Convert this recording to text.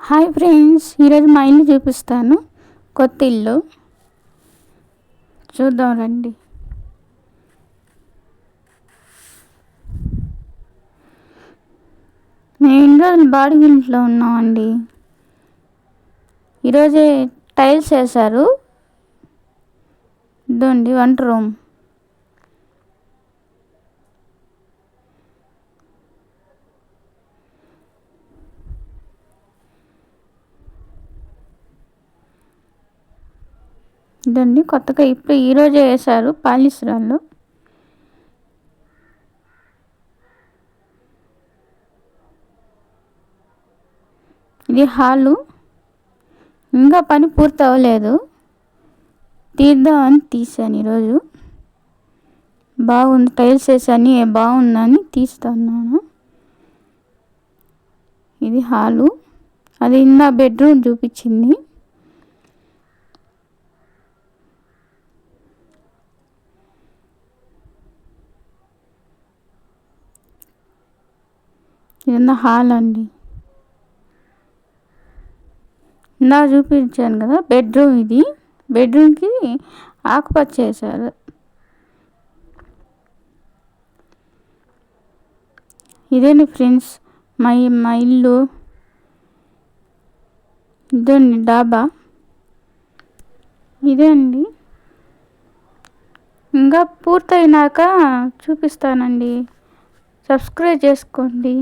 Hi friends, ఈరోజు మా ఇల్లు చూపిస్తాను. కొత్త ఇల్లు చూద్దాం రండి. మేము ఇన్ని రోజులు బాడిగ ఇంట్లో ఉన్నామండి. ఈరోజే టైల్స్ వేశారు. ఇదండి వంట రూమ్. ఇదండి కొత్తగా ఇప్పుడు ఈరోజే వేశారు పాలిష్ రాళ్ళు. ఇది హాలు. ఇంకా పని పూర్తి అవ్వలేదు, తీద్దామని తీసాను. ఈరోజు బాగుంది, టైల్స్ వేసాను, బాగుందని తీస్తున్నాను. ఇది హాలు. అది ఇన్న బెడ్రూమ్ చూపించింది. ఇదన్న హాల్ అండి. ఇందా చూపించాను కదా బెడ్రూమ్. ఇది బెడ్రూమ్కి ఆకుపచ్చ వేశారు. ఇదేంటి ఫ్రెండ్స్ మా ఇల్లు. ఇదండి డాబా. ఇదే అండి. ఇంకా పూర్తయినాక చూపిస్తానండి. సబ్స్క్రైబ్ చేసుకోండి.